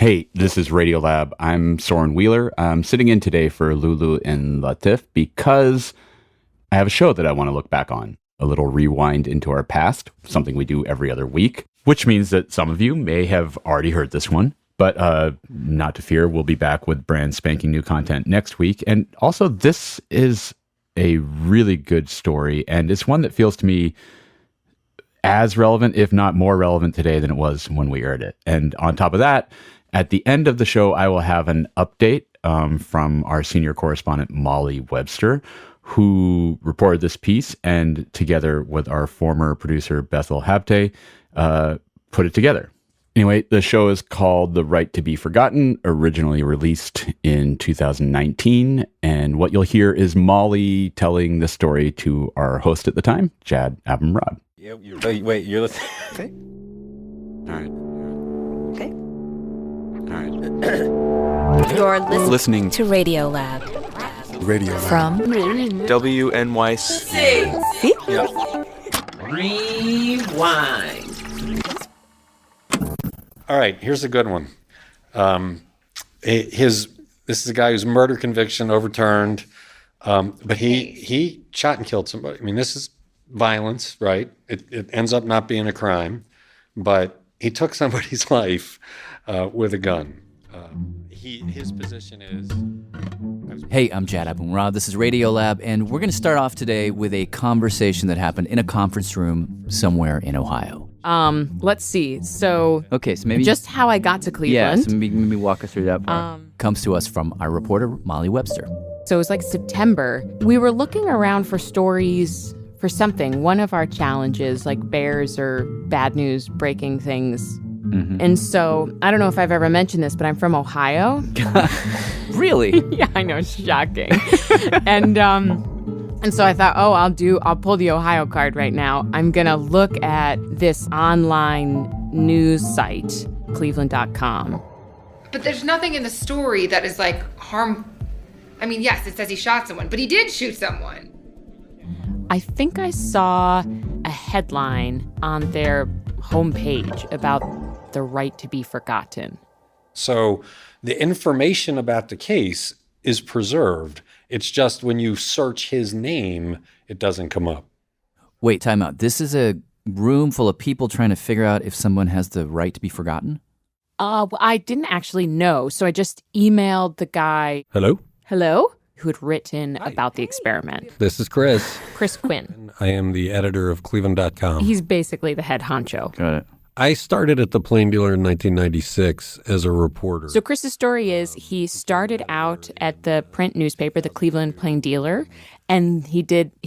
Hey, this is Radiolab. I'm Soren Wheeler. I'm sitting in today for Lulu and Latif because I have a show that I want to look back on. A little rewind into our past, something we do every other week, which means that some of you may have already heard this one. But not to fear, we'll be back with brand spanking new content next week. And also, this is a really good story, and it's one that feels to me as relevant, if not more relevant today than it was when we aired it. And on top of that, at the end of the show, I will have an update from our senior correspondent, Molly Webster, who reported this piece and together with our former producer, Bethel Habte, put it together. Anyway, the show is called The Right to Be Forgotten, originally released in 2019. And what you'll hear is Molly telling the story to our host at the time, Jad Abumrad. Yeah, wait, you're listening? Okay. All right. Okay. All right. You're Listening to Radiolab. Radiolab. From WNYC. See? Rewind. All right, here's a good one. This is a guy whose murder conviction overturned, but he shot and killed somebody. I mean, this is violence, right? It ends up not being a crime, but he took somebody's life with a gun. His position is... Hey, I'm Jad Abumrad. This is Radiolab, and we're going to start off today with a conversation that happened in a conference room somewhere in Ohio. Let's see. So, Okay, so maybe... just how I got to Yeah, Cleveland. so maybe walk us through that part. Comes to us from our reporter, Molly Webster. So it was like September. We were looking around for stories for something. One of our challenges, like bears or bad news, breaking things. Mm-hmm. And so, I don't know if I've ever mentioned this, but I'm from Ohio. Really? Yeah, I know, it's shocking. and so I thought, I'll pull the Ohio card right now. I'm gonna look at this online news site, cleveland.com. But there's nothing in the story that is like harm. I mean, yes, it says he shot someone, but he did shoot someone. I think I saw a headline on their homepage about the right to be forgotten. So the information about the case is preserved. It's just when you search his name, it doesn't come up. Wait, time out. This is a room full of people trying to figure out if someone has the right to be forgotten? Well, I didn't actually know, so I just emailed the guy, Hello, who had written about the experiment, this is Chris. Chris Quinn. I am the editor of Cleveland.com. He's basically the head honcho. Got it. I started at the Plain Dealer in 1996 as a reporter. So Chris's story is he started out at the print newspaper, the Cleveland Plain Dealer, and he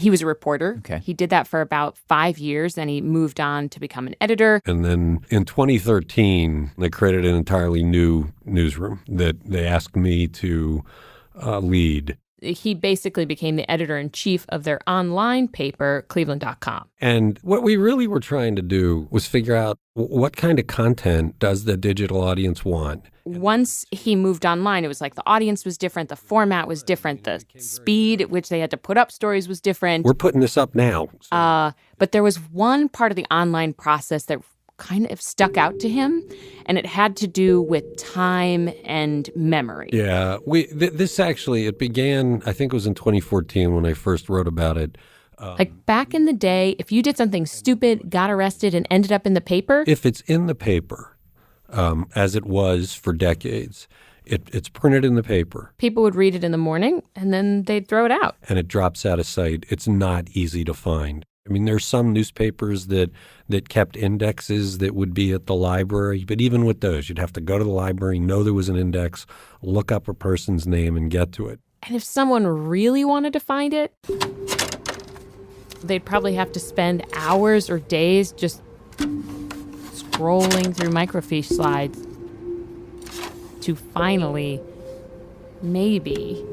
was a reporter. Okay. He did that for about 5 years, then he moved on to become an editor. And then in 2013, they created an entirely new newsroom that they asked me to lead. He basically became the editor-in-chief of their online paper, Cleveland.com. And what we really were trying to do was figure out what kind of content does the digital audience want. Once he moved online, it was like the audience was different, the format was different, the speed at which they had to put up stories was different. We're putting this up now. But there was one part of the online process that kind of stuck out to him, and it had to do with time and memory. Yeah, this actually, it began, I think it was in 2014 when I first wrote about it. Like back in the day, if you did something stupid, got arrested, and ended up in the paper. If it's in the paper, as it was for decades, it's printed in the paper. People would read it in the morning, and then they'd throw it out. And it drops out of sight. It's not easy to find. I mean, there's some newspapers that kept indexes that would be at the library, but even with those, you'd have to go to the library, know there was an index, look up a person's name, and get to it. And if someone really wanted to find it, they'd probably have to spend hours or days just scrolling through microfiche slides to finally, maybe,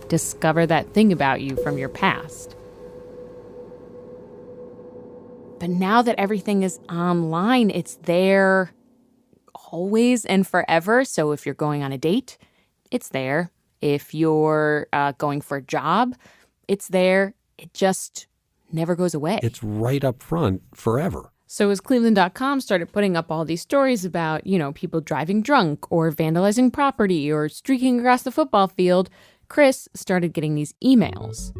discover that thing about you from your past. But now that everything is online, it's there always and forever. So if you're going on a date, it's there. If you're going for a job, it's there. It just never goes away. It's right up front forever. So as Cleveland.com started putting up all these stories about, people driving drunk or vandalizing property or streaking across the football field, Chris started getting these emails.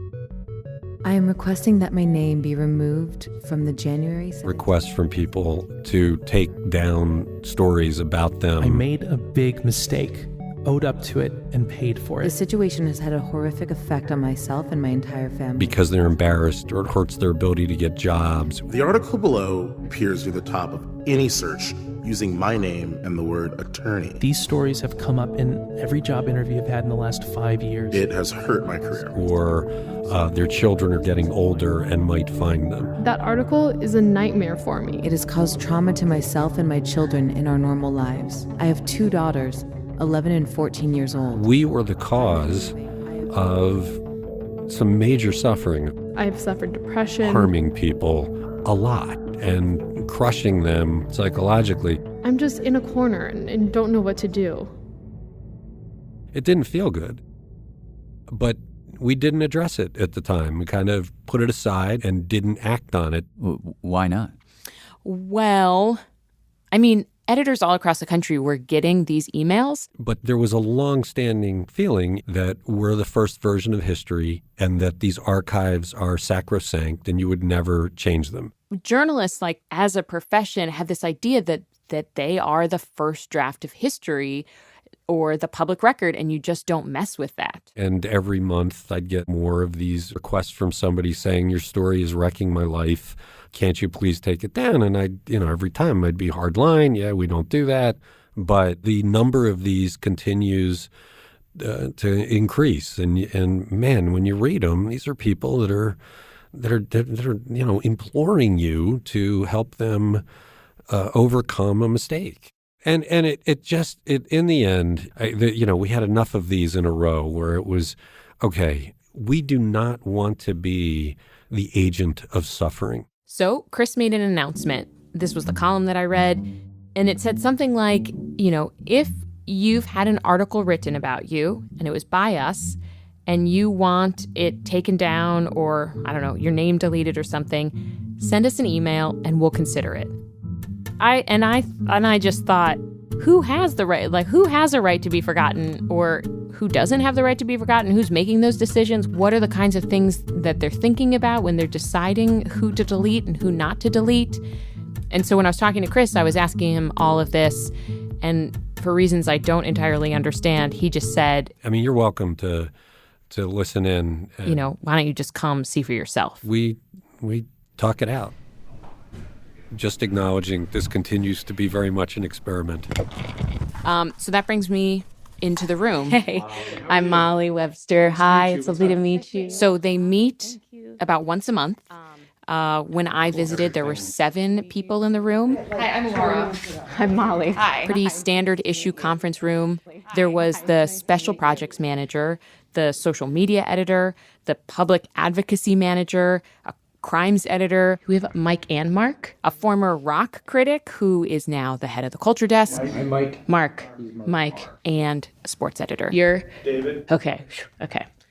I am requesting that my name be removed from the January 7th. Requests from people to take down stories about them. I made a big mistake, owed up to it, and paid for it. The situation has had a horrific effect on myself and my entire family. Because they're embarrassed or it hurts their ability to get jobs. The article below appears near the top of any search using my name and the word attorney. These stories have come up in every job interview I've had in the last 5 years. It has hurt my career. Or their children are getting older and might find them. That article is a nightmare for me. It has caused trauma to myself and my children in our normal lives. I have 2 daughters, 11 and 14 years old. We were the cause of some major suffering. I've suffered depression. Harming people a lot and crushing them psychologically. I'm just in a corner and don't know what to do. It didn't feel good, but we didn't address it at the time. We kind of put it aside and didn't act on it. Why not? Well, editors all across the country were getting these emails. But there was a long-standing feeling that we're the first version of history and that these archives are sacrosanct and you would never change them. Journalists, as a profession, have this idea that they are the first draft of history or the public record, and you just don't mess with that. And every month I'd get more of these requests from somebody saying, your story is wrecking my life. Can't you please take it down? And every time I'd be hard line. Yeah, we don't do that. But the number of these continues to increase. And man, when you read them, these are people that are imploring you to help them overcome a mistake. And it just in the end, we had enough of these in a row where it was, okay, we do not want to be the agent of suffering. So Chris made an announcement. This was the column that I read, and it said something like, if you've had an article written about you, and it was by us, and you want it taken down or, your name deleted or something, send us an email and we'll consider it. I just thought, who has the right? Who has a right to be forgotten, or who doesn't have the right to be forgotten? Who's making those decisions? What are the kinds of things that they're thinking about when they're deciding who to delete and who not to delete? And so when I was talking to Chris, I was asking him all of this, and for reasons I don't entirely understand, he just said, you're welcome to listen in. Why don't you just come see for yourself? We talk it out. Just acknowledging this continues to be very much an experiment. So that brings me into the room. Hey, I'm Molly Webster. Hi, it's lovely to meet you. So they meet about once a month. When I visited, there were 7 people in the room. Hi, I'm Laura. I'm Molly. Hi. Pretty standard issue conference room. There was the special projects manager, the social media editor, the public advocacy manager, a crimes editor. We have Mike and Mark, a former rock critic who is now the head of the culture desk. I'm Mike. Mike, and a sports editor. You're David. Okay.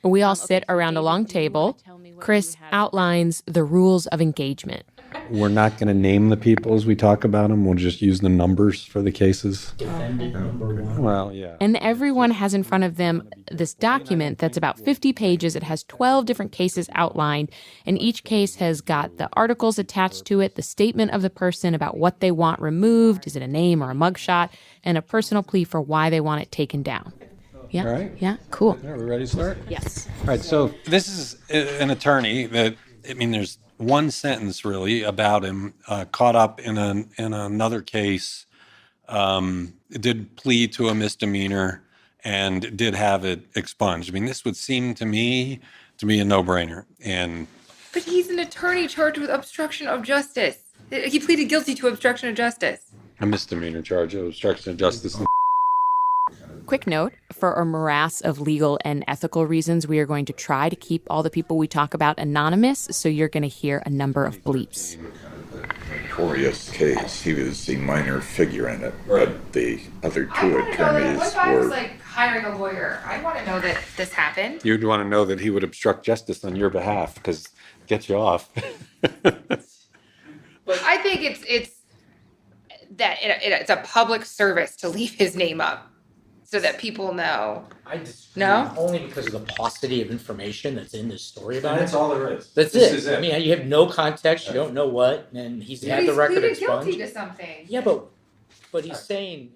We all sit around a long table. Chris outlines the rules of engagement. We're not going to name the people as we talk about them. We'll just use the numbers for the cases. Defendant number 1. Well, yeah. And everyone has in front of them this document that's about 50 pages. It has 12 different cases outlined, and each case has got the articles attached to it, the statement of the person about what they want removed, is it a name or a mugshot, and a personal plea for why they want it taken down. Yeah. All right. Yeah. Cool. Are we ready to start? Yes. All right. So this is an attorney that, there's one sentence really about him, caught up in another case, did plead to a misdemeanor and did have it expunged. This would seem to me to be a no-brainer. But he's an attorney charged with obstruction of justice. He pleaded guilty to obstruction of justice. A misdemeanor charge of obstruction of justice. Quick note, for a morass of legal and ethical reasons, we are going to try to keep all the people we talk about anonymous, so you're going to hear a number of bleeps. Notorious case. He was the minor figure in it, but the other 2 attorneys What if I was were... hiring a lawyer? I want to know that this happened. You'd want to know that he would obstruct justice on your behalf because it gets you off. I think it's a public service to leave his name up so that people know. I disagree. No? Only because of the paucity of information that's in this story about And that's it. all there is. That's This it. is it. I mean, you have no context. You don't know what, and he's had the record pleaded expunged. guilty to something. Yeah, but he's saying.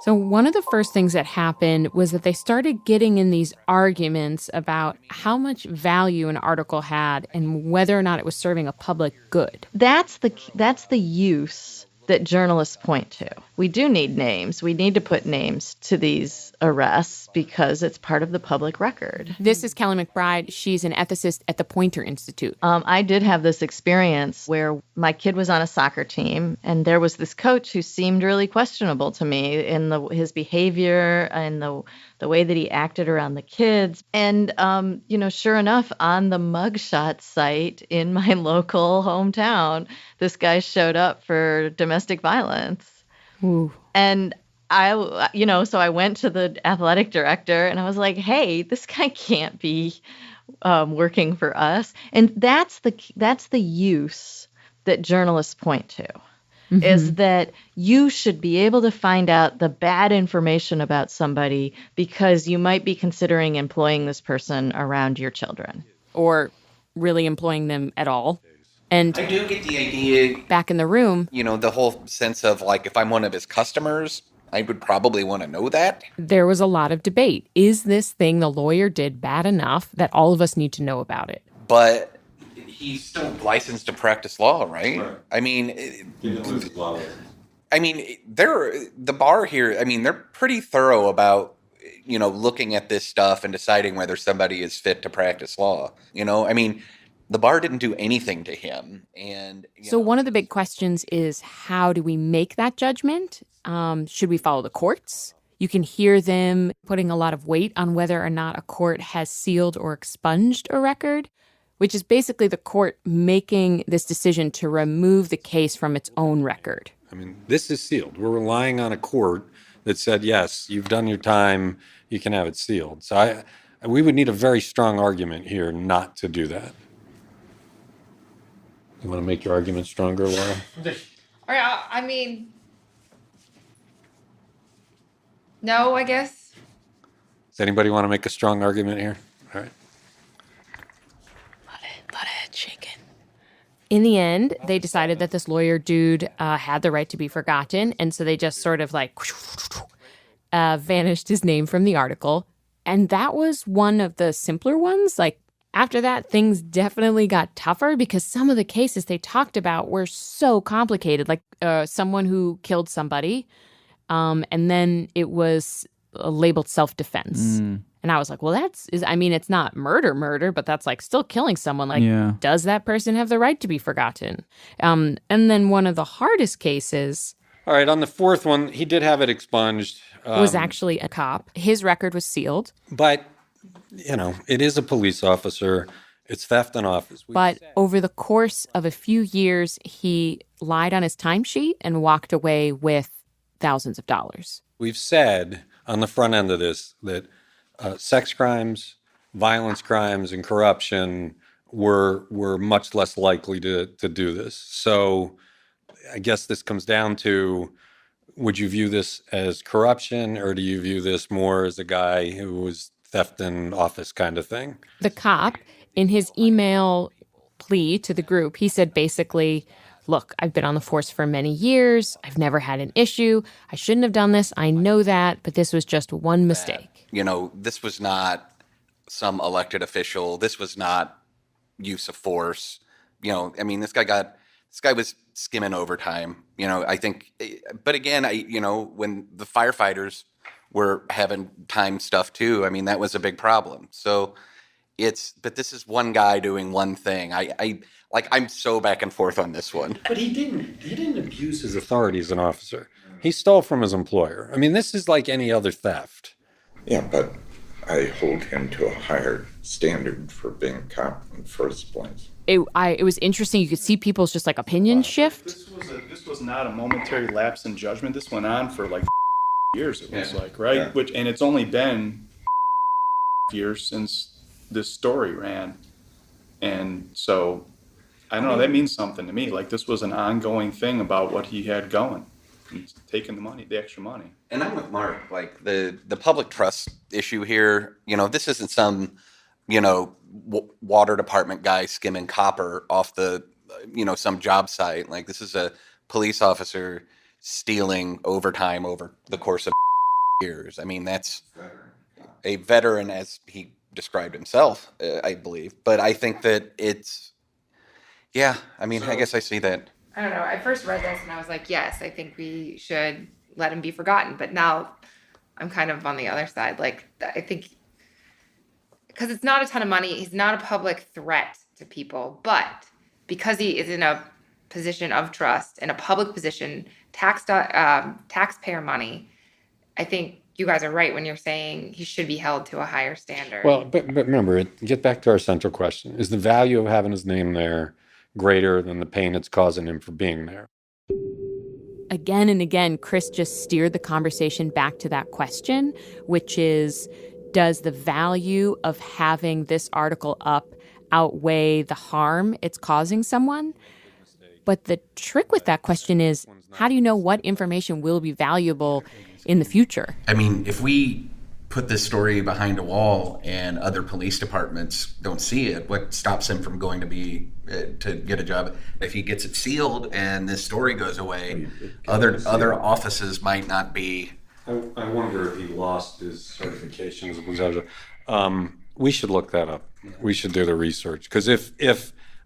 So one of the first things that happened was that they started getting in these arguments about how much value an article had and whether or not it was serving a public good. That's the use that journalists point to. We do need names. We need to put names to these arrests because it's part of the public record. This is Kelly McBride. She's an ethicist at the Poynter Institute. I did have this experience where my kid was on a soccer team, and there was this coach who seemed really questionable to me in his behavior and the way that he acted around the kids. And, sure enough, on the mugshot site in my local hometown, this guy showed up for domestic violence. Ooh. And so I went to the athletic director and I was like, hey, this guy can't be working for us. And that's the use that journalists point to. Mm-hmm. Is that you should be able to find out the bad information about somebody because you might be considering employing this person around your children. Or really employing them at all. And I do get the idea. Back in the room. The whole sense of like, if I'm one of his customers, I would probably want to know that. There was a lot of debate. Is this thing the lawyer did bad enough that all of us need to know about it? But he's still licensed to practice law, right? I mean, the bar here, they're pretty thorough about, looking at this stuff and deciding whether somebody is fit to practice law. The bar didn't do anything to him. And so one of the big questions is, how do we make that judgment? Should we follow the courts? You can hear them putting a lot of weight on whether or not a court has sealed or expunged a record, which is basically the court making this decision to remove the case from its own record. This is sealed. We're relying on a court that said, yes, you've done your time, you can have it sealed. So we would need a very strong argument here not to do that. You want to make your argument stronger, Laura? No, I guess. Does anybody want to make a strong argument here? All right. Lot of head shaking. In the end, they decided that this lawyer dude had the right to be forgotten, and so they just sort of vanished his name from the article. And that was one of the simpler ones. After that, things definitely got tougher because some of the cases they talked about were so complicated, someone who killed somebody, and then it was labeled self-defense. And I was like, well, it's not murder, but that's still killing someone. Does that person have the right to be forgotten? And then one of the hardest cases. All right, on the fourth one, he did have it expunged. Was actually a cop. His record was sealed. But, it is a police officer. It's theft in office. But over the course of a few years, he lied on his timesheet and walked away with thousands of dollars. We've said on the front end of this that sex crimes, violence crimes, and corruption were much less likely to do this. So I guess this comes down to, would you view this as corruption, or do you view this more as a guy who was theft in office kind of thing? The cop, in his email plea to the group, he said basically, look, I've been on the force for many years. I've never had an issue. I shouldn't have done this. I know that, but this was just one mistake. This was not some elected official. This was not use of force. This guy was skimming overtime. I think, but again, when the firefighters were having time stuff too, that was a big problem. So but this is one guy doing one thing. I'm so back and forth on this one. But he didn't abuse his authority as an officer. He stole from his employer. This is like any other theft. Yeah, but I hold him to a higher standard for being a cop in the first place. It was interesting. You could see people's just opinion shift. This was not a momentary lapse in judgment. This went on for years, it was right? Yeah. And it's only been years since this story ran. And so I don't know, that means something to me. Like, this was an ongoing thing about what he had going. He's taking the money, the extra money. And I'm with Mark. Like, the public trust issue here, this isn't some, water department guy skimming copper off the, some job site. Like, this is a police officer stealing overtime over the course of years. I mean, that's a veteran, as he described himself, I believe. But I think that I guess I see that. I don't know. I first read this and I was like, yes, I think we should let him be forgotten. But now I'm kind of on the other side. Like, I think because it's not a ton of money, he's not a public threat to people. But because he is in a position of trust, in a public position, taxpayer money, I think you guys are right when you're saying he should be held to a higher standard. Well, but remember, get back to our central question. Is the value of having his name there greater than the pain it's causing him for being there? Again and again, Chris just steered the conversation back to that question, which is, does the value of having this article up outweigh the harm it's causing someone? But the trick with that question is, how do you know what information will be valuable in the future? I mean, if we put this story behind a wall and other police departments don't see it, what stops him from going to get a job? If he gets it sealed and this story goes away, other offices might not be. I wonder if he lost his certifications. We should look that up. We should do the research. Because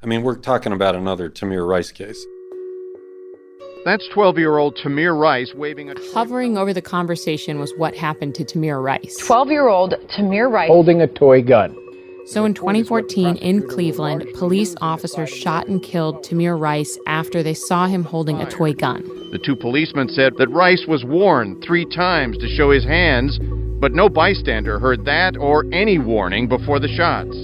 we're talking about another Tamir Rice case. That's 12-year-old Tamir Rice waving a... Hovering over the conversation was what happened to Tamir Rice. 12-year-old Tamir Rice holding a toy gun. So in 2014, in Cleveland, police officers shot and killed Tamir Rice after they saw him holding a toy gun. The two policemen said that Rice was warned 3 times to show his hands, but no bystander heard that or any warning before the shots.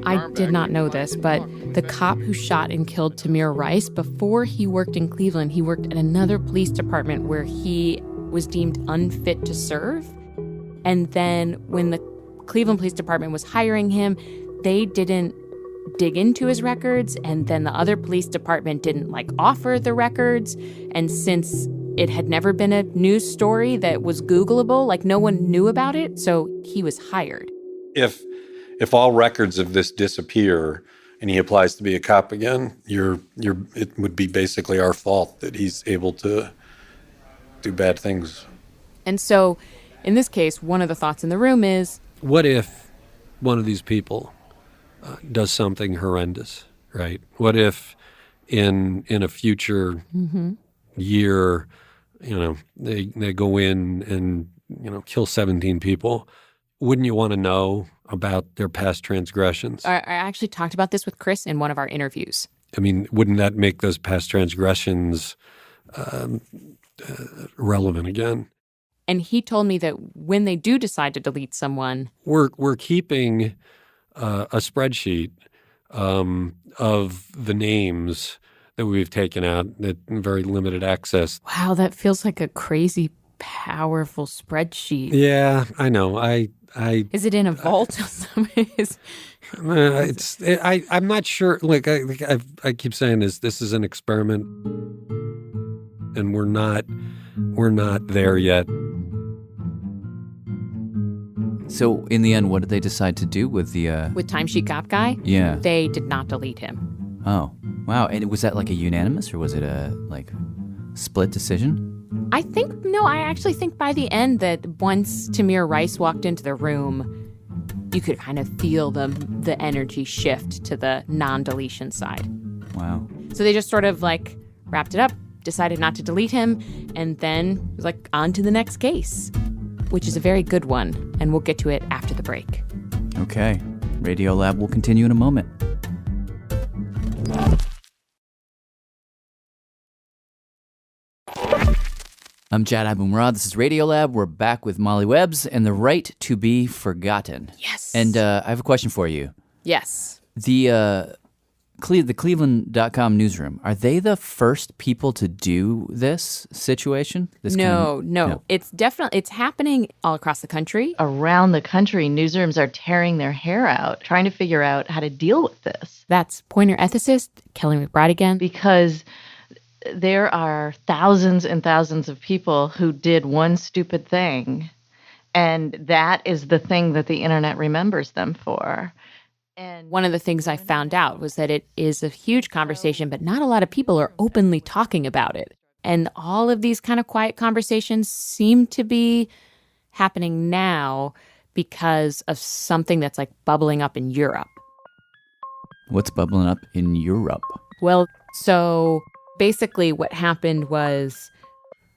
I did not know this, but the cop who shot and killed Tamir Rice, before he worked in Cleveland, he worked at another police department where he was deemed unfit to serve. And then when the Cleveland Police Department was hiring him, they didn't dig into his records, and then the other police department didn't offer the records. And since it had never been a news story that was Googleable, no one knew about it, so he was hired. If all records of this disappear and he applies to be a cop again, it would be basically our fault that he's able to do bad things. And so in this case, one of the thoughts in the room is, what if one of these people does something horrendous, right? What if in a future year, they go in and, kill 17 people? Wouldn't you want to know about their past transgressions? I actually talked about this with Chris in one of our interviews. I mean, wouldn't that make those past transgressions relevant again? And he told me that when they do decide to delete someone, we're keeping a spreadsheet of the names that we've taken out at very limited access. Wow, that feels like a crazy, powerful spreadsheet. Yeah, I know. Is it in a vault? I'm not sure. Like I keep saying, this is an experiment, and we're not there yet. So in the end, what did they decide to do with the with Timesheet Cop Guy? Yeah, they did not delete him. Oh, wow! And was that a unanimous, or was it a split decision? I actually think by the end that once Tamir Rice walked into the room, you could kind of feel the energy shift to the non-deletion side. Wow. So they just sort of wrapped it up, decided not to delete him, and then it was on to the next case, which is a very good one, and we'll get to it after the break. Okay. Radiolab will continue in a moment. I'm Jad Abumrad. This is Radiolab. We're back with Molly Webster and the right to be forgotten. Yes. And I have a question for you. Yes. The The Cleveland.com newsroom, are they the first people to do this situation? No. It's happening all across the country. Around the country, newsrooms are tearing their hair out, trying to figure out how to deal with this. That's Pointer ethicist Kelly McBride again. Because there are thousands and thousands of people who did one stupid thing, and that is the thing that the internet remembers them for. And one of the things I found out was that it is a huge conversation, but not a lot of people are openly talking about it. And all of these kind of quiet conversations seem to be happening now because of something that's like bubbling up in Europe. What's bubbling up in Europe? Well, so basically what happened was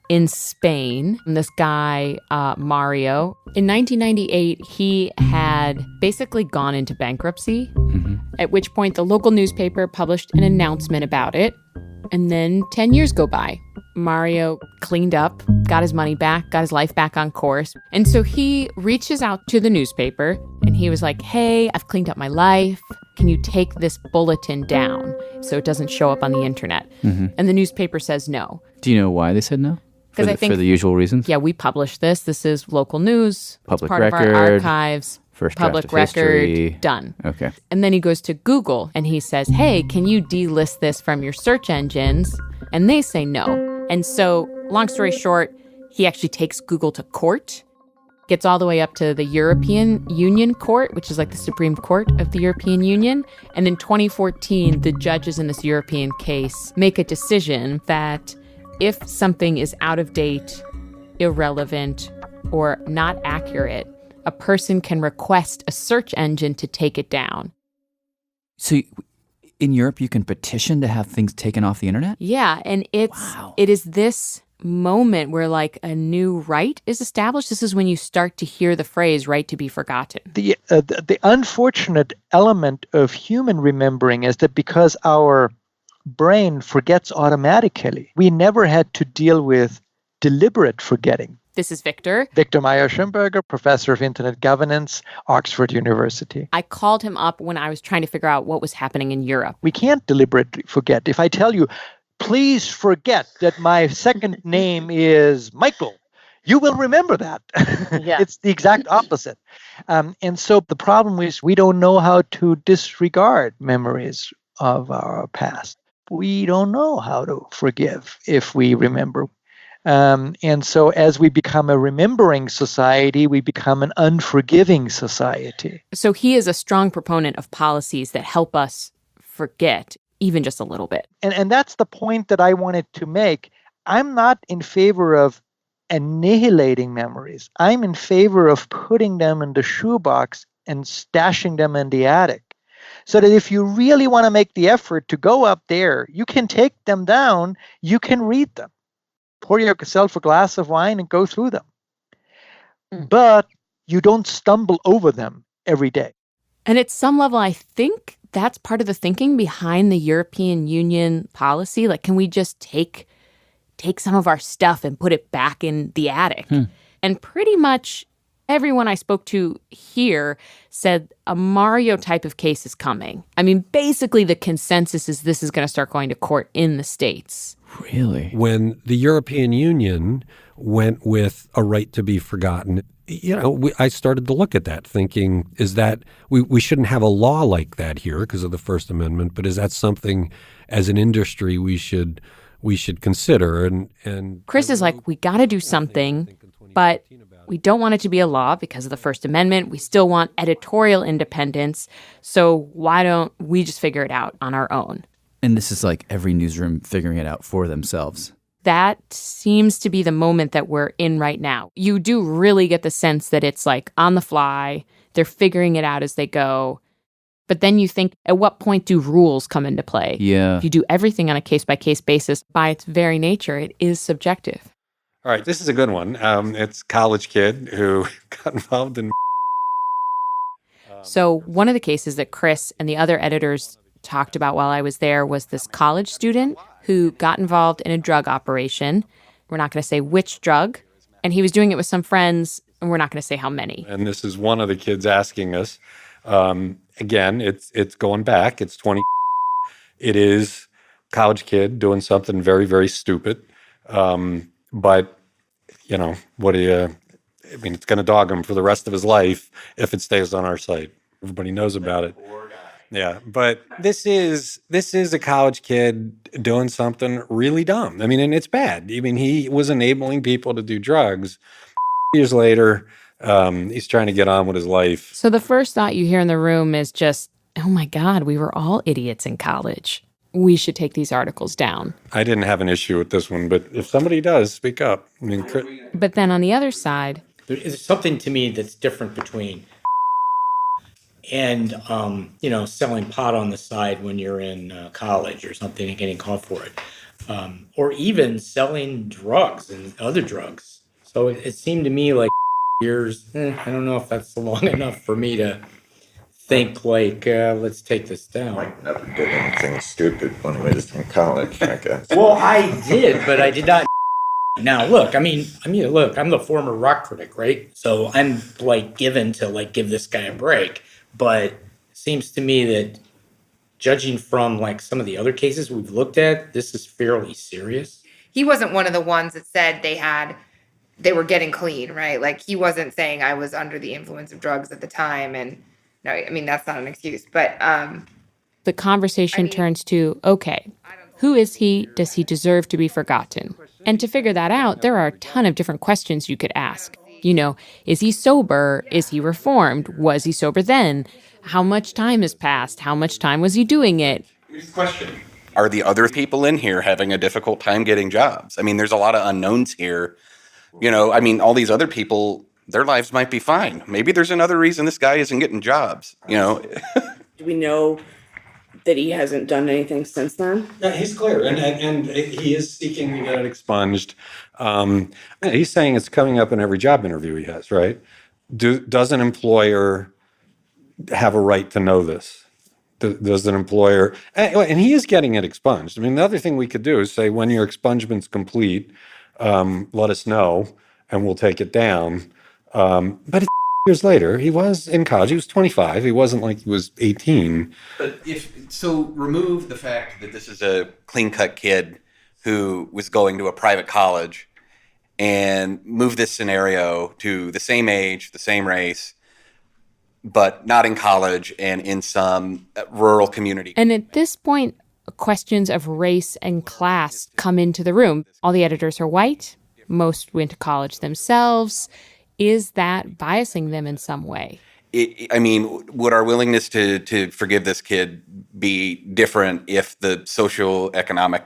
in Spain, this guy, Mario, in 1998, he had basically gone into bankruptcy, at which point the local newspaper published an announcement about it. And then 10 years go by. Mario cleaned up, got his money back, got his life back on course. And so he reaches out to the newspaper and he was like, hey, I've cleaned up my life. Can you take this bulletin down so it doesn't show up on the internet? And the newspaper says no. Do you know why they said no? Because I think for the usual reasons? Yeah, we published this. This is local news. Public it's part record. of our archives. First public draft of record. history. Done. Okay. And then he goes to Google and he says, hey, can you delist this from your search engines? And they say no. And so, long story short, he actually takes Google to court, gets all the way up to the European Union Court, which is like the Supreme Court of the European Union. And in 2014, the judges in this European case make a decision that if something is out of date, irrelevant, or not accurate, a person can request a search engine to take it down. So in Europe, you can petition to have things taken off the internet? Yeah, and it is this moment where like a new right is established. This is when you start to hear the phrase right to be forgotten. The unfortunate element of human remembering is that because our brain forgets automatically, we never had to deal with deliberate forgetting. This is Victor. Victor Meyer-Schimberger, professor of internet governance, Oxford University. I called him up when I was trying to figure out what was happening in Europe. We can't deliberately forget. If I tell you, please forget that my second name is Michael, you will remember that. Yeah. It's the exact opposite. And so the problem is we don't know how to disregard memories of our past. We don't know how to forgive if we remember. And so as we become a remembering society, we become an unforgiving society. So he is a strong proponent of policies that help us forget, even just a little bit. And that's the point that I wanted to make. I'm not in favor of annihilating memories. I'm in favor of putting them in the shoebox and stashing them in the attic. So that if you really want to make the effort to go up there, you can take them down, you can read them. Pour yourself a glass of wine and go through them. But you don't stumble over them every day. And at some level, I think that's part of the thinking behind the European Union policy. Like, can we just take some of our stuff and put it back in the attic? And pretty much everyone I spoke to here said a Mario type of case is coming. I mean, basically the consensus is this is going to start going to court in the States. Really? When the European Union went with a right to be forgotten, I started to look at that thinking, is that we shouldn't have a law like that here because of the First Amendment, but is that something as an industry we should consider? And Chris is like, we got to do something, but we don't want it to be a law because of the First Amendment. We still want editorial independence. So why don't we just figure it out on our own? And this is like every newsroom figuring it out for themselves. That seems to be the moment that we're in right now. You do really get the sense that it's like on the fly. They're figuring it out as they go. But then you think, at what point do rules come into play? Yeah. If you do everything on a case-by-case basis, by its very nature, it is subjective. All right, this is a good one. It's a college kid who got involved in... So one of the cases that Chris and the other editors talked about while I was there was this college student who got involved in a drug operation. We're not going to say which drug. And he was doing it with some friends, and we're not going to say how many. And this is one of the kids asking us. Again, it's going back. It's 20. It is a college kid doing something very, very stupid. But, you know, it's going to dog him for the rest of his life if it stays on our site. Everybody knows about it. Yeah, but this is a college kid doing something really dumb. I mean, and it's bad. I mean, he was enabling people to do drugs. Years later, he's trying to get on with his life. So the first thought you hear in the room is just, oh my God, we were all idiots in college. We should take these articles down. I didn't have an issue with this one, but if somebody does, speak up. I mean, But then on the other side, There's something to me that's different between and, selling pot on the side when you're in college or something and getting caught for it. Or even selling drugs and other drugs. So it seemed to me like years, I don't know if that's long enough for me to think like, let's take this down. Mike never did anything stupid when he was in college, I guess. Well, I did, but I did not. Now, look, I'm the former rock critic, right? So I'm like given to like give this guy a break. But it seems to me that judging from like some of the other cases we've looked at, this is fairly serious. He wasn't one of the ones that said they were getting clean, right? Like he wasn't saying I was under the influence of drugs at the time. And no, I mean, that's not an excuse, but the conversation turns to, okay, who is he? Does he deserve to be forgotten? And to figure that out, there are a ton of different questions you could ask. You know, is he sober? Is he reformed? Was he sober then? How much time has passed? How much time was he doing it? Here's the question. Are the other people in here having a difficult time getting jobs? I mean, there's a lot of unknowns here. You know, I mean, all these other people, their lives might be fine. Maybe there's another reason this guy isn't getting jobs, you know. Do we know that he hasn't done anything since then? Yeah, he's clear, and he is seeking to get it expunged. He's saying it's coming up in every job interview he has, right? Does an employer have a right to know this? Does an employer... And he is getting it expunged. I mean, the other thing we could do is say, when your expungement's complete, let us know, and we'll take it down. But years later, he was in college. He was 25. He wasn't like he was 18. But remove the fact that this is a clean-cut kid who was going to a private college, and move this scenario to the same age, the same race, but not in college and in some rural community. And at this point, questions of race and class come into the room. All the editors are white. Most went to college themselves. Is that biasing them in some way? Would our willingness to forgive this kid be different if the social economic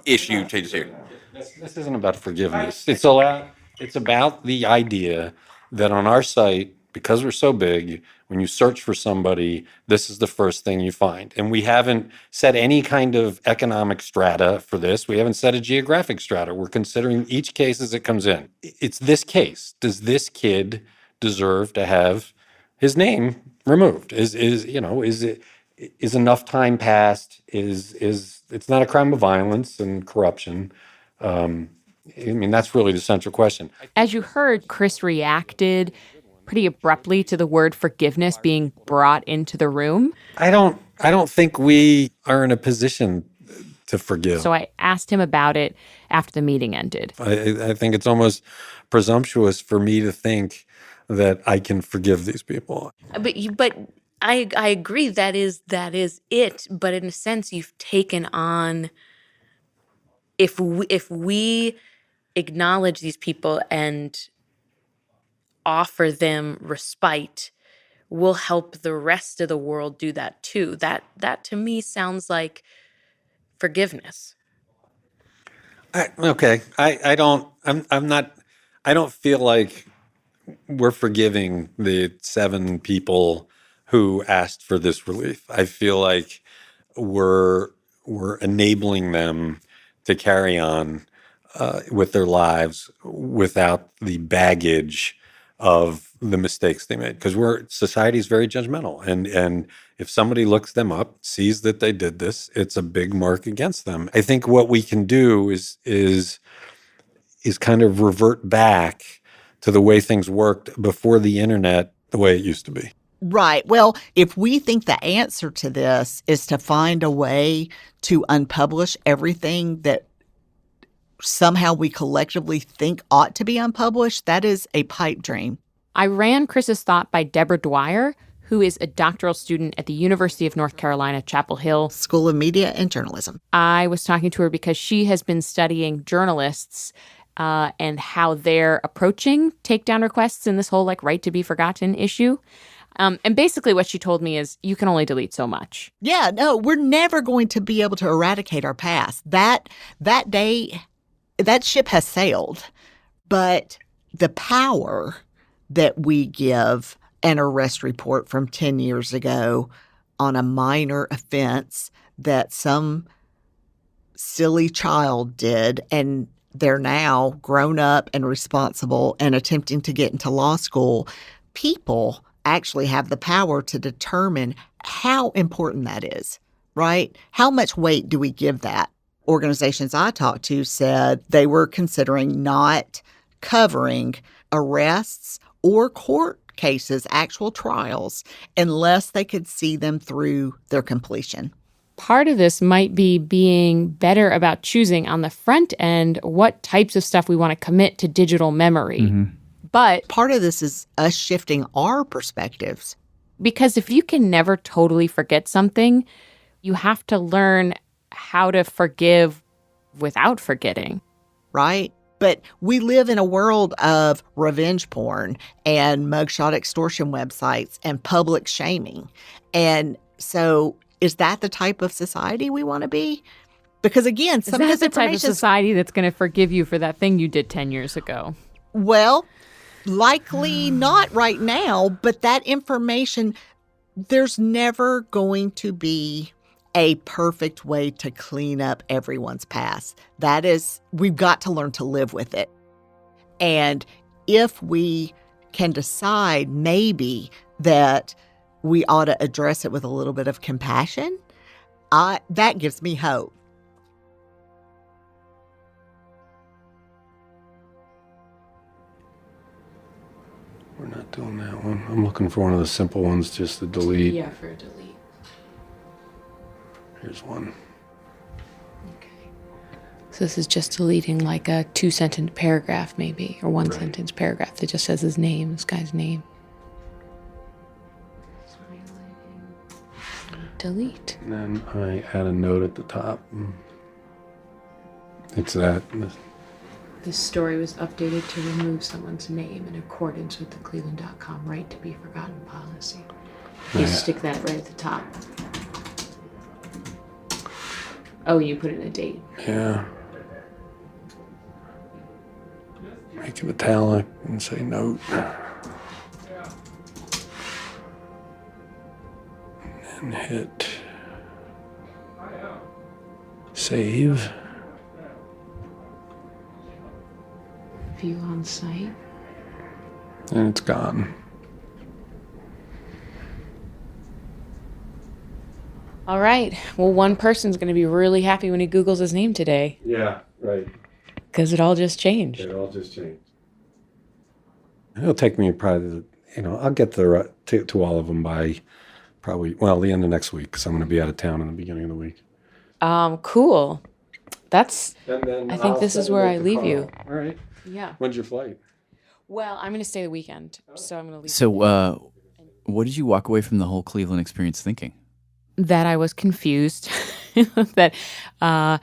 issue changes here? This isn't about forgiveness. It's about the idea that on our site, because we're so big, when you search for somebody, this is the first thing you find. And we haven't set any kind of economic strata for this. We haven't set a geographic strata. We're considering each case as it comes in. It's this case. Does this kid deserve to have his name removed? Is enough time passed? It's not a crime of violence and corruption? That's really the central question. As you heard, Chris reacted pretty abruptly to the word forgiveness being brought into the room. I don't think we are in a position to forgive. So I asked him about it after the meeting ended. I think it's almost presumptuous for me to think that I can forgive these people. But I agree that is it. But in a sense, you've taken on. If we acknowledge these people and offer them respite, we'll help the rest of the world do that too. That to me sounds like forgiveness. I don't feel like we're forgiving the 7 people who asked for this relief. I feel like we're enabling them to carry on with their lives without the baggage of the mistakes they made, because society is very judgmental, and if somebody looks them up, sees that they did this, it's a big mark against them. I think what we can do is kind of revert back to the way things worked before the internet, the way it used to be. Right. Well, if we think the answer to this is to find a way to unpublish everything that somehow we collectively think ought to be unpublished, that is a pipe dream. I ran Chris's thought by Deborah Dwyer, who is a doctoral student at the University of North Carolina, Chapel Hill School of Media and Journalism. I was talking to her because she has been studying journalists and how they're approaching takedown requests in this whole right to be forgotten issue. And basically what she told me is you can only delete so much. Yeah, no, we're never going to be able to eradicate our past. That day, that ship has sailed. But the power that we give an arrest report from 10 years ago on a minor offense that some silly child did, and they're now grown up and responsible and attempting to get into law school, people actually have the power to determine how important that is, right? How much weight do we give that? Organizations I talked to said they were considering not covering arrests or court cases, actual trials, unless they could see them through their completion. Part of this might be being better about choosing on the front end what types of stuff we want to commit to digital memory. Mm-hmm. But part of this is us shifting our perspectives. Because if you can never totally forget something, you have to learn how to forgive without forgetting. Right? But we live in a world of revenge porn and mugshot extortion websites and public shaming. And so is that the type of society we want to be? Because again, some of Is this that the type of information... society that's going to forgive you for that thing you did 10 years ago? Well, likely not right now, but that information, there's never going to be a perfect way to clean up everyone's past. That is, we've got to learn to live with it. And if we can decide maybe that we ought to address it with a little bit of compassion, that gives me hope. We're not doing that one. I'm looking for one of the simple ones just to delete. Yeah, for a delete. Here's one. So this is just deleting like a 2-sentence paragraph maybe, or 1-sentence paragraph that just says his name, this guy's name. Delete. And then I add a note at the top. It's that. This story was updated to remove someone's name in accordance with the Cleveland.com right to be forgotten policy. You stick that right at the top. Oh, you put in a date. Yeah. Make it italic and say note. And hit save. View on site. And it's gone. All right. Well, one person's going to be really happy when he Googles his name today. Yeah, right. Because it all just changed. It all just changed. It'll take me probably, I'll get to all of them by probably, the end of next week, because I'm going to be out of town in the beginning of the week. Cool. I think I'll this is send where it I to leave Carl. you. All right. Yeah. When's your flight? Well, I'm going to stay the weekend, so I'm going to leave. So what did you walk away from the whole Cleveland experience thinking? That I was confused. That I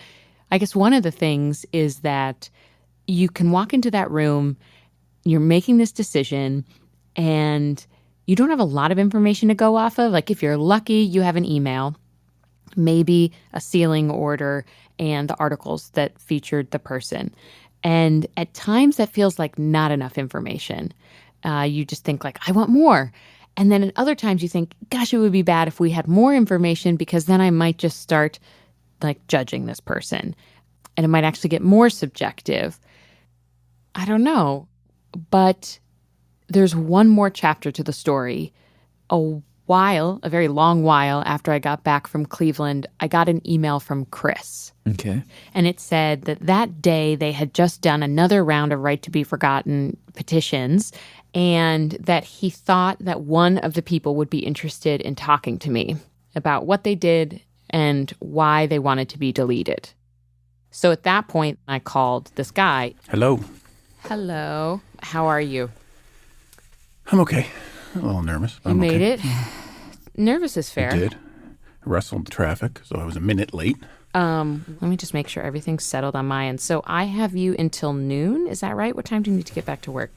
guess one of the things is that you can walk into that room, you're making this decision, and you don't have a lot of information to go off of. Like if you're lucky, you have an email, maybe a sealing order, and the articles that featured the person. And at times that feels like not enough information. You just think I want more. And then at other times you think, gosh, it would be bad if we had more information, because then I might just start judging this person. And it might actually get more subjective. I don't know. But there's one more chapter to the story, a a very long while after I got back from Cleveland, I got an email from Chris. Okay. And it said that day they had just done another round of Right to Be Forgotten petitions, and that he thought that one of the people would be interested in talking to me about what they did and why they wanted to be deleted. So at that point, I called this guy. Hello. Hello. How are you? I'm okay. A little nervous. You made it? Nervous is fair. I did. I wrestled traffic, so I was a minute late. Let me just make sure everything's settled on my end. So I have you until noon. Is that right? What time do you need to get back to work?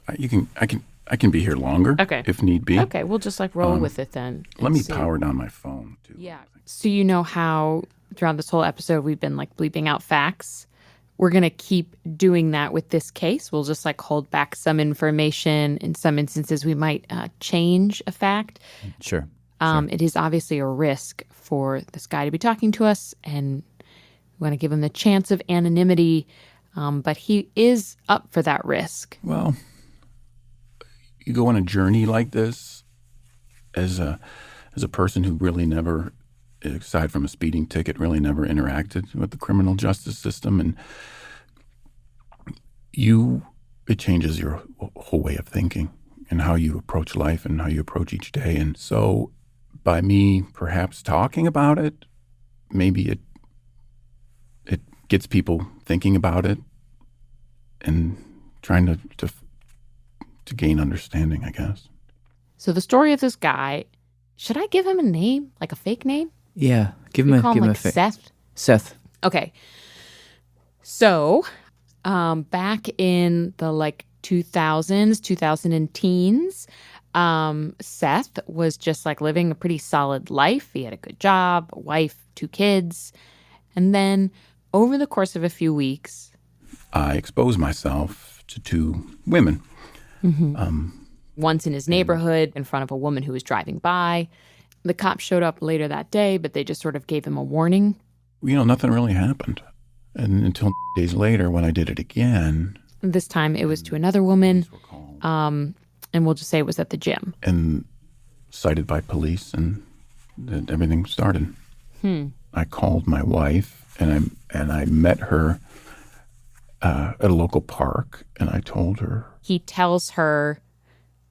I can be here longer. Okay. If need be. Okay, we'll just roll with it then. Let me power down my phone too. Yeah. So you know how throughout this whole episode we've been bleeping out facts? We're going to keep doing that with this case. We'll just hold back some information. In some instances, we might change a fact. Sure. It is obviously a risk for this guy to be talking to us, and we want to give him the chance of anonymity, but he is up for that risk. Well, you go on a journey like this as a person who really never, aside from a speeding ticket, really never interacted with the criminal justice system, and it changes your whole way of thinking and how you approach life and how you approach each day. And so by me perhaps talking about it, maybe it gets people thinking about it and trying to gain understanding, I guess. So the story of this guy, should I give him a name, a fake name? Yeah, give him a fake. Seth? Seth. Okay. So, back in the 2000s, 2010s, Seth was just living a pretty solid life. He had a good job, a wife, 2 kids. And then over the course of a few weeks, I exposed myself to 2 women. Mm-hmm. Once in his neighborhood in front of a woman who was driving by. The cops showed up later that day, but they just sort of gave him a warning. Nothing really happened. And until days later when I did it again. This time it was to another woman. And we'll just say it was at the gym. And cited by police, and everything started. I called my wife, and I met her at a local park, and I told her. He tells her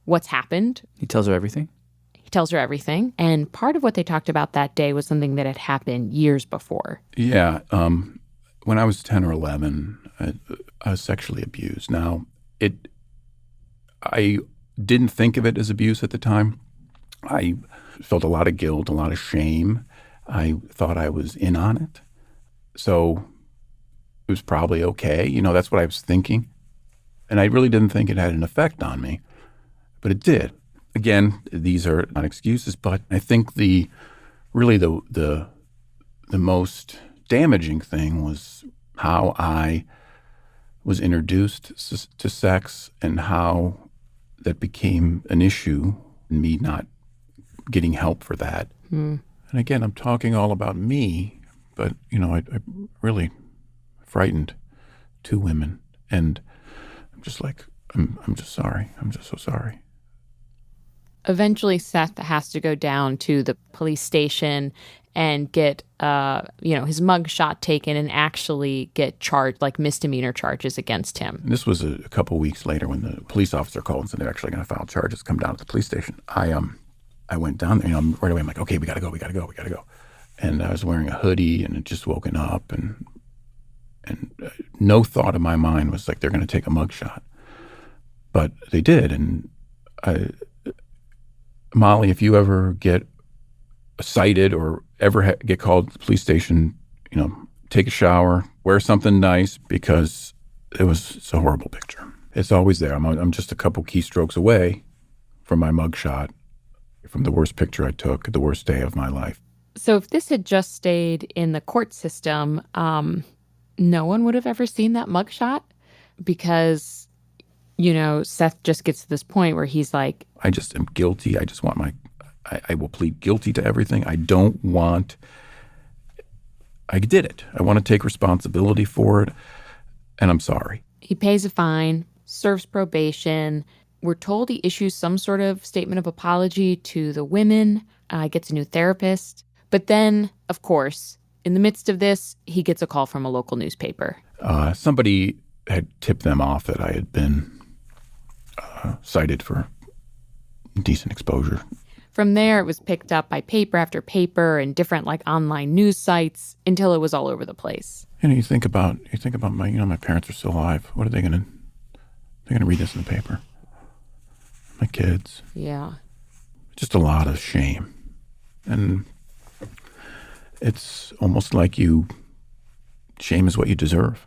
what's happened. He tells her everything? He tells her everything. And part of what they talked about that day was something that had happened years before. Yeah. When I was 10 or 11, I was sexually abused. Now, I didn't think of it as abuse at the time. I felt a lot of guilt, a lot of shame. I thought I was in on it. So it was probably okay. That's what I was thinking. And I really didn't think it had an effect on me. But it did. Again, these are not excuses, but I think the most damaging thing was how I was introduced to sex and how that became an issue, and me not getting help for that. And again, I'm talking all about me, but I really frightened 2 women, and I'm just I'm just sorry. I'm just so sorry. Eventually, Seth has to go down to the police station and get, his mug shot taken and actually get charged, misdemeanor charges against him. And this was a couple weeks later when the police officer called and said they're actually going to file charges, come down to the police station. I went down there, right away. I'm like, okay, we got to go. And I was wearing a hoodie and had just woken up, and no thought in my mind was they're going to take a mug shot. But they did, and Molly, if you ever get cited or ever get called to the police station, take a shower, wear something nice, because it was a horrible picture. It's always there. I'm just a couple keystrokes away from my mugshot, from the worst picture I took, the worst day of my life. So if this had just stayed in the court system, no one would have ever seen that mugshot, because Seth just gets to this point where he's like, I just am guilty. I just want I will plead guilty to everything. I did it. I want to take responsibility for it, and I'm sorry. He pays a fine, serves probation, We're told he issues some sort of statement of apology to the women, gets a new therapist. But then, of course, in the midst of this, he gets a call from a local newspaper. Somebody had tipped them off that I had been cited for indecent exposure. From there, it was picked up by paper after paper and different online news sites until it was all over the place. You think about my parents are still alive. What are they gonna? They're gonna read this in the paper. My kids. Yeah. Just a lot of shame, and it's almost like shame is what you deserve.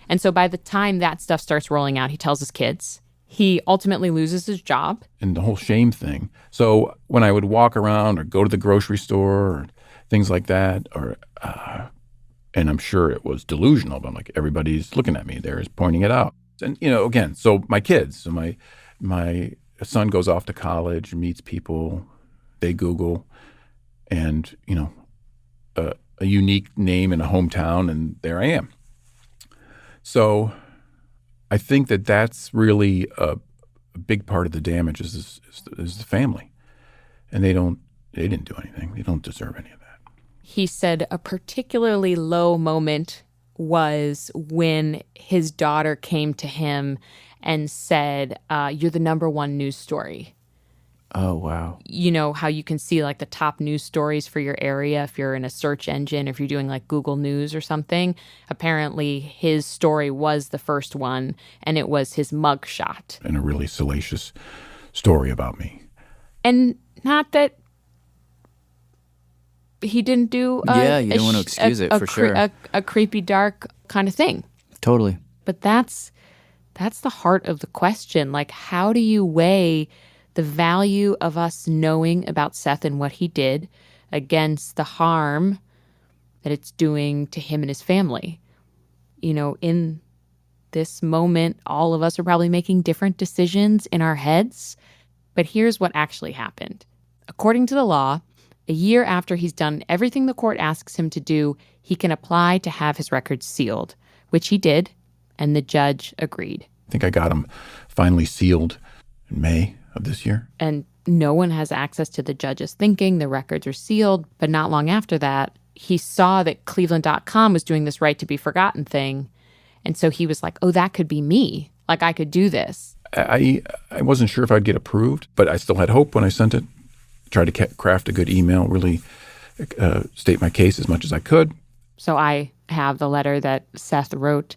And so by the time that stuff starts rolling out, he tells his kids. He ultimately loses his job. And the whole shame thing. So when I would walk around or go to the grocery store or things like that, and I'm sure it was delusional, but I'm like, everybody's looking at me. They're pointing it out. And, again, so my kids, so my son goes off to college, meets people, they Google, and, a unique name in a hometown, and there I am. So I think that's really a big part of the damage is the family, and they didn't do anything. They don't deserve any of that. He said a particularly low moment was when his daughter came to him and said, "You're the number one news story." Oh, wow. You know how you can see the top news stories for your area if you're in a search engine, if you're doing Google News or something. Apparently his story was the first one, and it was his mugshot. And a really salacious story about me. And not that he didn't do you don't want to excuse it for sure. A creepy, dark kind of thing. Totally. But that's the heart of the question. How do you weigh the value of us knowing about Seth and what he did against the harm that it's doing to him and his family? In this moment, all of us are probably making different decisions in our heads. But here's what actually happened. According to the law, a year after he's done everything the court asks him to do, he can apply to have his records sealed, which he did, and the judge agreed. I think I got them finally sealed in May of this year. And no one has access to the judge's thinking. The records are sealed. But not long after that, he saw that Cleveland.com was doing this right to be forgotten thing. And so he was like, oh, that could be me. I could do this. I wasn't sure if I'd get approved, but I still had hope when I sent it. Tried to craft a good email, really state my case as much as I could. So I have the letter that Seth wrote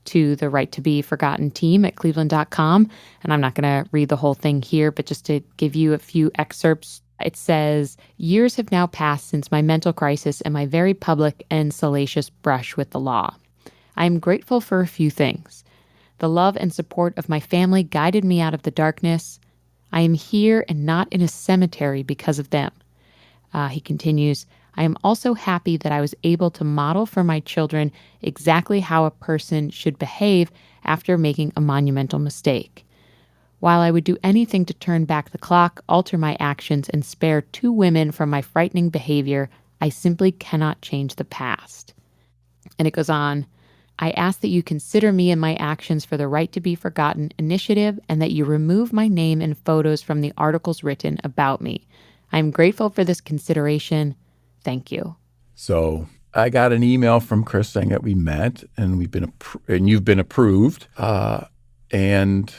to the Right to Be Forgotten team at Cleveland.com. And I'm not going to read the whole thing here, but just to give you a few excerpts. It says, "Years have now passed since my mental crisis and my very public and salacious brush with the law. I am grateful for a few things. The love and support of my family guided me out of the darkness. I am here and not in a cemetery because of them." He continues, "I am also happy that I was able to model for my children exactly how a person should behave after making a monumental mistake. While I would do anything to turn back the clock, alter my actions, and spare 2 women from my frightening behavior, I simply cannot change the past." And it goes on, "I ask that you consider me and my actions for the Right to Be Forgotten initiative and that you remove my name and photos from the articles written about me. I am grateful for this consideration. Thank you." So I got an email from Chris saying that we met and you've been approved. And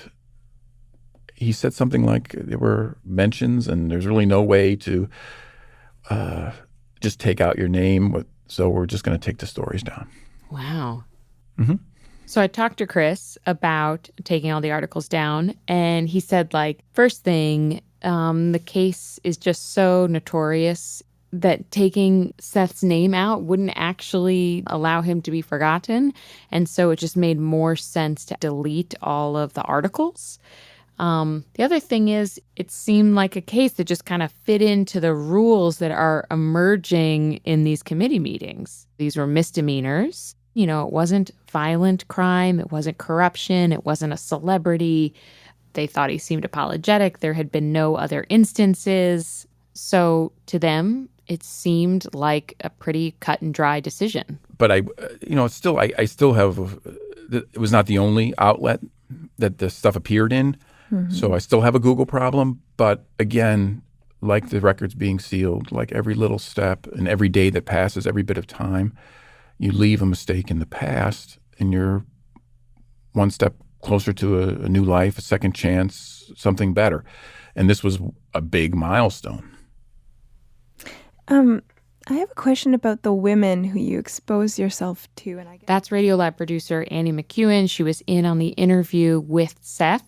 he said something like there were mentions and there's really no way to just take out your name. So we're just going to take the stories down. Wow. Mm-hmm. So I talked to Chris about taking all the articles down, and he said, first thing, the case is just so notorious that taking Seth's name out wouldn't actually allow him to be forgotten. And so it just made more sense to delete all of the articles. The other thing is, it seemed like a case that just kind of fit into the rules that are emerging in these committee meetings. These were misdemeanors. It wasn't violent crime. It wasn't corruption. It wasn't a celebrity. They thought he seemed apologetic. There had been no other instances. So to them, it seemed like a pretty cut and dry decision. But I still have, it was not the only outlet that the stuff appeared in. So I still have a Google problem, but again, like the records being sealed, like every little step and every day that passes, every bit of time, you leave a mistake in the past and you're one step closer to a new life, a second chance, something better. And this was a big milestone. I have a question about the women who you expose yourself to. That's Radiolab producer Annie McEwen. She was in on the interview with Seth.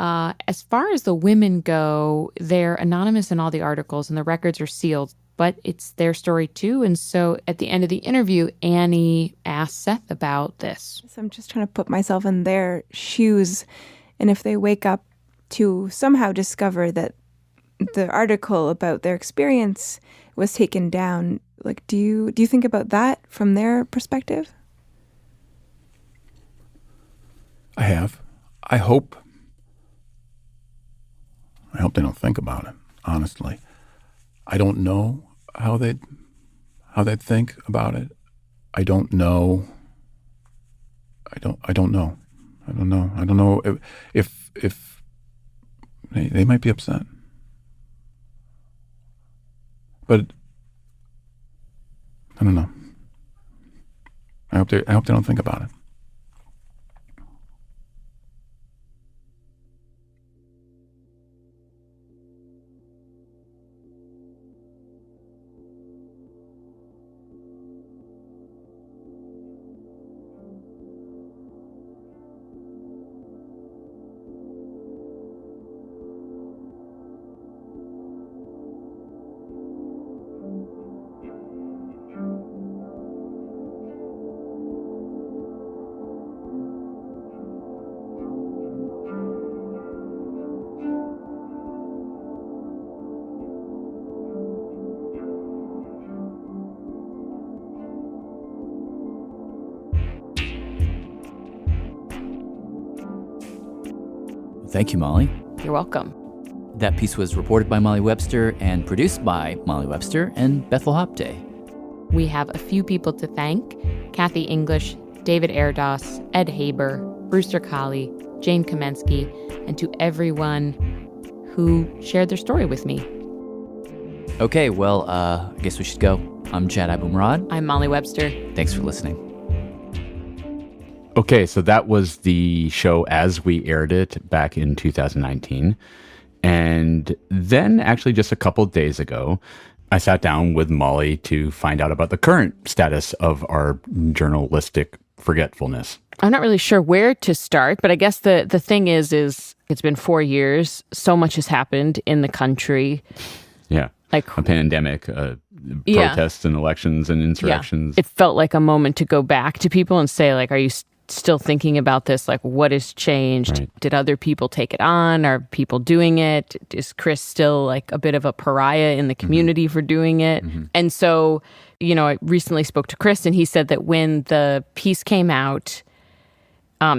As far as the women go, they're anonymous in all the articles and the records are sealed, but it's their story too. And so at the end of the interview, Annie asked Seth about this. So I'm just trying to put myself in their shoes. And if they wake up to somehow discover that the article about their experience was taken down, like, do you think about that from their perspective? I have. I hope they don't think about it, honestly. I don't know how they'd think about it. I don't know. I don't know. I don't know if they might be upset. But I don't know. I hope they don't think about it. Thank you, Molly. You're welcome. That piece was reported by Molly Webster and produced by Molly Webster and Bethel Hopte. We have a few people to thank: Kathy English, David Erdos, Ed Haber, Brewster Colley, Jane Kamensky, and to everyone who shared their story with me. Okay, well, I guess we should go. I'm Chad Abumrad. I'm Molly Webster. Thanks for listening. Okay, so that was the show as we aired it back in 2019. And then actually just a couple days ago, I sat down with Molly to find out about the current status of our journalistic forgetfulness. I'm not really sure where to start, but I guess the thing is it's been 4 years. So much has happened in the country. Yeah, like a pandemic, protests and elections and insurrections. Yeah. It felt like a moment to go back to people and say, like, are you still thinking about this? Like, what has changed? Right. Did other people take it on? Are people doing it? Is Chris still like a bit of a pariah in the community for doing it? And so, I recently spoke to Chris and he said that when the piece came out,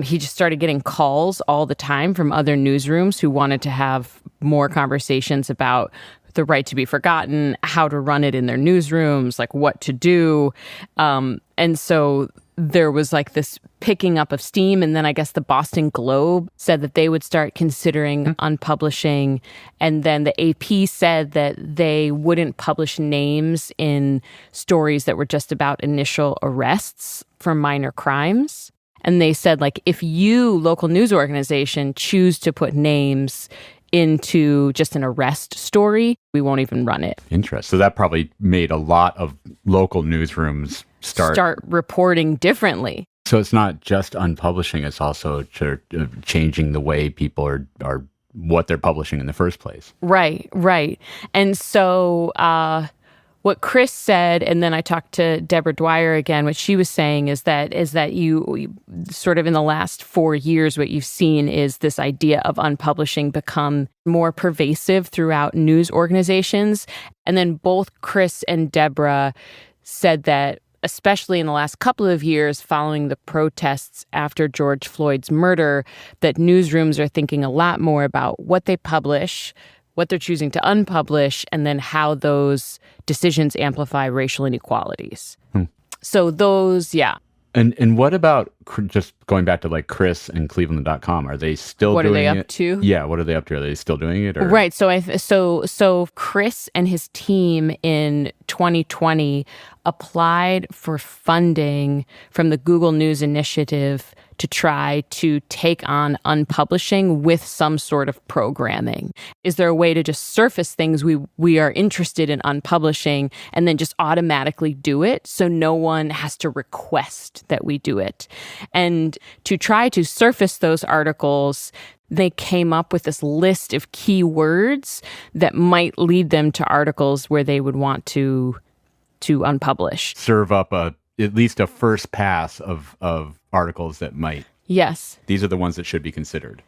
he just started getting calls all the time from other newsrooms who wanted to have more conversations about the right to be forgotten, how to run it in their newsrooms, like what to do. And so there was like this picking up of steam. And then I guess the Boston Globe said that they would start considering unpublishing. And then the AP said that they wouldn't publish names in stories that were just about initial arrests for minor crimes. And they said, like, if you, local news organization, choose to put names into just an arrest story, we won't even run it. Interesting. So that probably made a lot of local newsrooms start reporting differently. So it's not just unpublishing, it's also changing the way people are what they're publishing in the first place. Right. And so what Chris said, and then I talked to Deborah Dwyer again, what she was saying is that you sort of in the last 4 years, what you've seen is this idea of unpublishing become more pervasive throughout news organizations. And then both Chris and Deborah said that, especially in the last couple of years following the protests after George Floyd's murder, that newsrooms are thinking a lot more about what they publish, what they're choosing to unpublish, and then how those decisions amplify racial inequalities. So those, yeah. And what about just going back to like Chris and Cleveland.com, are they still What are doing they up it? to? Yeah, what are they up to? Are they still doing it? Or? Right. So Chris and his team in 2020 applied for funding from the Google News Initiative to try to take on unpublishing with some sort of programming. Is there a way to just surface things we are interested in unpublishing and then just automatically do it so no one has to request that we do it? And to try to surface those articles, they came up with this list of keywords that might lead them to articles where they would want to unpublish. Serve up at least a first pass of articles that might. Yes. These are the ones that should be considered.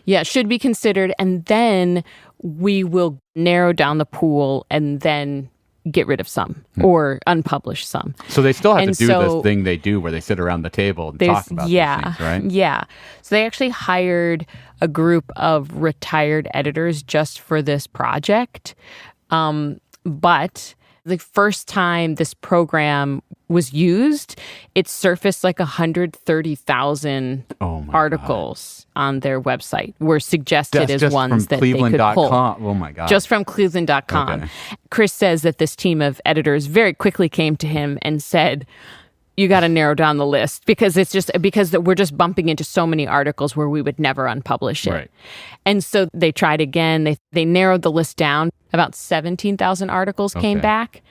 Yeah, should be considered. And then we will narrow down the pool and then get rid of some or unpublish some. So they still have to do this thing they do where they sit around the table and talk about these things, right? Yeah. So they actually hired a group of retired editors just for this project. But the first time this program was used, it surfaced like 130,000 articles on their website were suggested as ones that they could pull. Oh my God. Just from Cleveland.com. Okay. Chris says that this team of editors very quickly came to him and said, you got to narrow down the list because we're just bumping into so many articles where we would never unpublish it. Right. And so they tried again. They narrowed the list down. About 17,000 articles came back.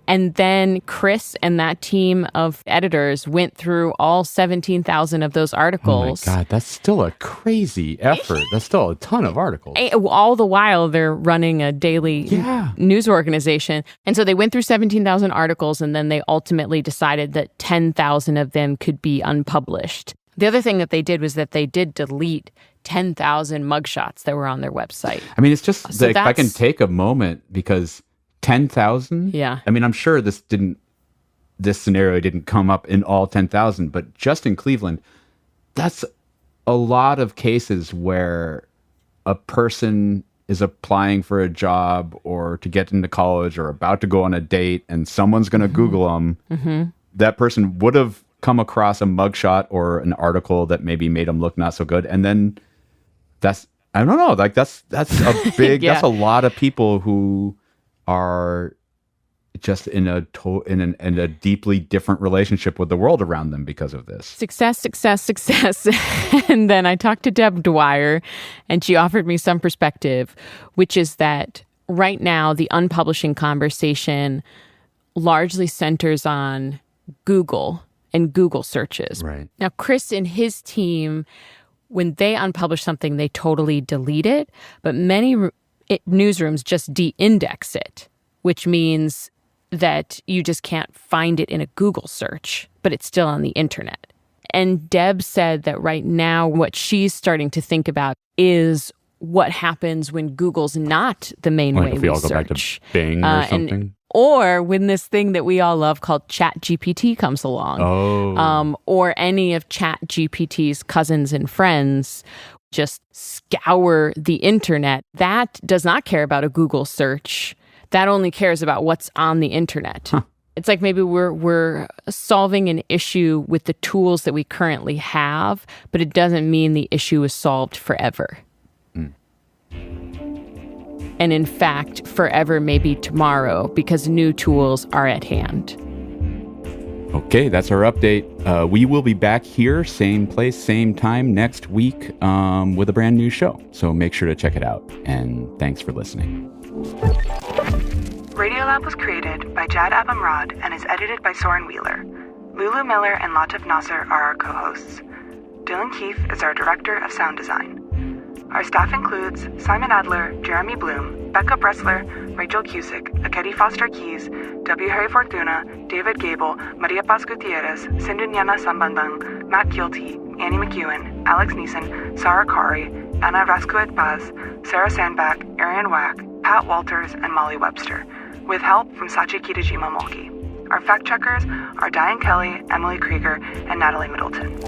And then Chris and that team of editors went through all 17,000 of those articles. Oh my God, that's still a crazy effort. That's still a ton of articles. All the while they're running a daily news organization. And so they went through 17,000 articles, and then they ultimately decided that 10,000 of them could be unpublished. The other thing that they did was that they did delete 10,000 mugshots that were on their website. I mean, it's just like, if I can take a moment, because 10,000? Yeah. I mean, I'm sure this scenario didn't come up in all 10,000, but just in Cleveland, that's a lot of cases where a person is applying for a job or to get into college or about to go on a date, and someone's going to Google them. Mm-hmm. That person would have come across a mugshot or an article that maybe made them look not so good. And then I don't know, like that's a big, that's a lot of people who are just in a deeply different relationship with the world around them because of this. Success. And then I talked to Deb Dwyer, and she offered me some perspective, which is that right now the unpublishing conversation largely centers on Google and Google searches. Right. Now, Chris and his team, when they unpublish something, they totally delete it, but many newsrooms just de-index it, which means that you just can't find it in a Google search, but it's still on the internet. And Deb said that right now what she's starting to think about is what happens when Google's not the main way if we all go search. back to Bing or something. Or when this thing that we all love called ChatGPT comes along. Or any of ChatGPT's cousins and friends just scour the internet. That does not care about a Google search. That only cares about what's on the internet. Huh. It's like maybe we're solving an issue with the tools that we currently have, but it doesn't mean the issue is solved forever. And in fact, forever may be tomorrow because new tools are at hand. Okay, that's our update. We will be back here, same place, same time next week with a brand new show. So make sure to check it out. And thanks for listening. Radiolab was created by Jad Abumrad and is edited by Soren Wheeler. Lulu Miller and Latif Nasser are our co-hosts. Dylan Keefe is our director of sound design. Our staff includes Simon Adler, Jeremy Bloom, Becca Bressler, Rachel Cusick, Akedi Foster Keys, W. Harry Fortuna, David Gable, Maria Paz Gutierrez, Sindhunyana Sambandang, Matt Gilty, Annie McEwen, Alex Neeson, Sarah Kari, Anna Raskuet Paz, Sarah Sandback, Arian Wack, Pat Walters, and Molly Webster, with help from Sachi Kitajima Molki. Our fact checkers are Diane Kelly, Emily Krieger, and Natalie Middleton.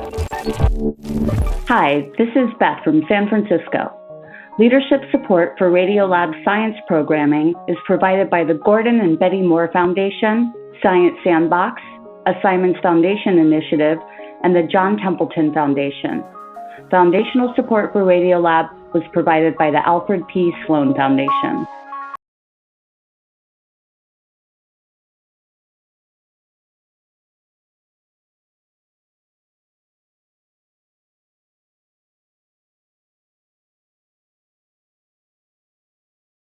Hi, this is Beth from San Francisco. Leadership support for Radiolab science programming is provided by the Gordon and Betty Moore Foundation, Science Sandbox, a Simons Foundation initiative, and the John Templeton Foundation. Foundational support for Radiolab was provided by the Alfred P. Sloan Foundation.